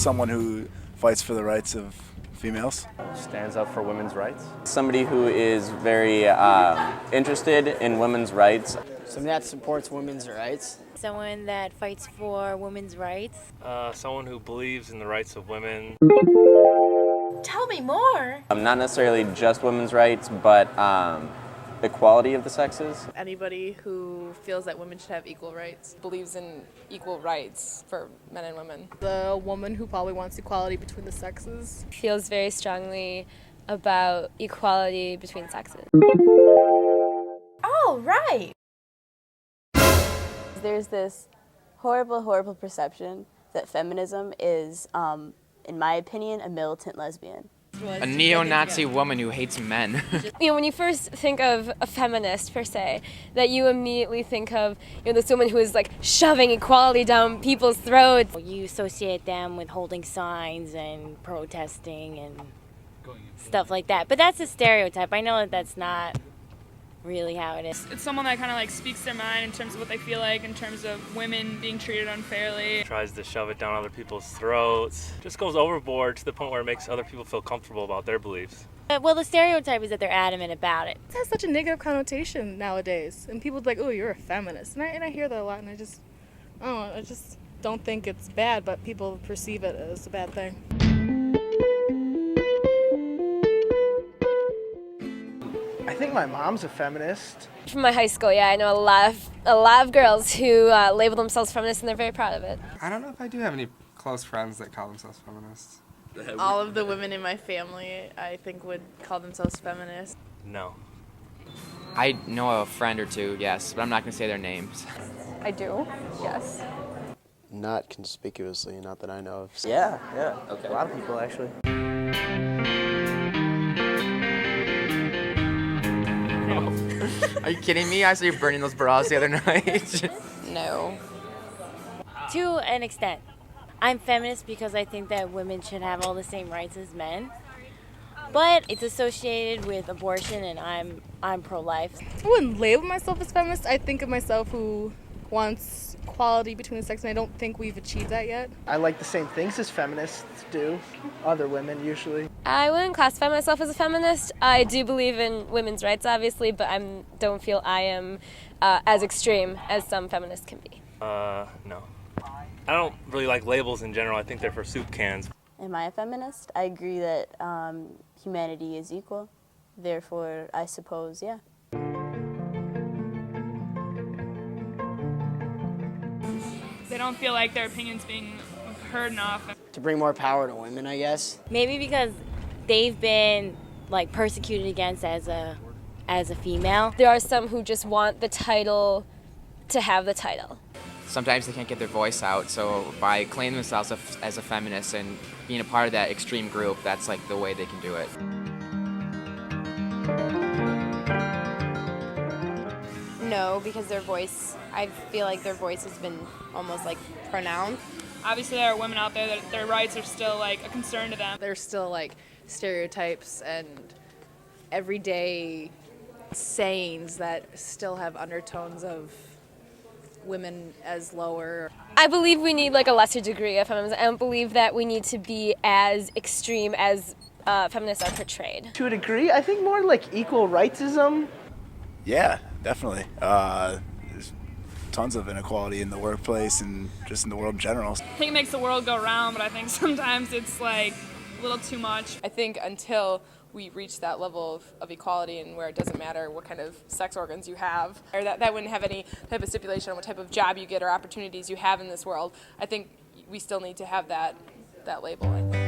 someone who fights for the rights of females. Stands up for women's rights. Somebody who is very interested in women's rights. Somebody that supports women's rights. Someone that fights for women's rights. Someone who believes in the rights of women. Tell me more. Not necessarily just women's rights, but equality of the sexes. Anybody who feels that women should have equal rights, believes in equal rights for men and women. The woman who probably wants equality between the sexes. Feels very strongly about equality between sexes. Oh, right. There's this horrible perception that feminism is, in my opinion, a militant lesbian. A neo-Nazi woman who hates men. When you first think of a feminist per se, that you immediately think of this woman who is like shoving equality down people's throats. You associate them with holding signs and protesting and stuff like that. But that's a stereotype. I know that that's not really how it is. It's someone that kind of like speaks their mind in terms of what they feel like, in terms of women being treated unfairly. Tries to shove it down other people's throats. Just goes overboard to the point where it makes other people feel comfortable about their beliefs. Well, the stereotype is that they're adamant about it. It has such a negative connotation nowadays, and people are like, "Oh, you're a feminist," and I hear that a lot, and I just don't think it's bad, but people perceive it as a bad thing. I think my mom's a feminist. From my high school, yeah, I know a lot of girls who label themselves feminists, and they're very proud of it. I don't know if I do have any close friends that call themselves feminists. All of the women in my family, I think, would call themselves feminists. No. I know a friend or two, yes, but I'm not going to say their names. I do, yes. Not conspicuously, not that I know of. Yeah. Okay. A lot of people actually. Are you kidding me? I saw you burning those bras the other night. No. To an extent. I'm feminist because I think that women should have all the same rights as men. But it's associated with abortion, and I'm pro-life. I wouldn't label myself as feminist. I think of myself who wants equality between the sexes, and I don't think we've achieved that yet. I like the same things as feminists do, other women usually. I wouldn't classify myself as a feminist. I do believe in women's rights, obviously, but I don't feel I am as extreme as some feminists can be. No. I don't really like labels in general. I think they're for soup cans. Am I a feminist? I agree that humanity is equal. Therefore, I suppose, yeah. They don't feel like their opinion's being heard enough. To bring more power to women, I guess. Maybe because they've been like persecuted against as a female. There are some who just want the title to have the title. Sometimes they can't get their voice out, so by claiming themselves as a feminist and being a part of that extreme group, that's like the way they can do it. No, because their voice, I feel like their voice has been almost like pronounced. Obviously there are women out there that their rights are still like a concern to them. There's still like stereotypes and everyday sayings that still have undertones of women as lower. I believe we need like a lesser degree of feminism. I don't believe that we need to be as extreme as feminists are portrayed. To a degree, I think more like equal rightsism. Yeah, definitely. There's tons of inequality in the workplace and just in the world in general. I think it makes the world go round, but I think sometimes it's like a little too much. I think until we reach that level of equality and where it doesn't matter what kind of sex organs you have, or that wouldn't have any type of stipulation on what type of job you get or opportunities you have in this world, I think we still need to have that label, I think.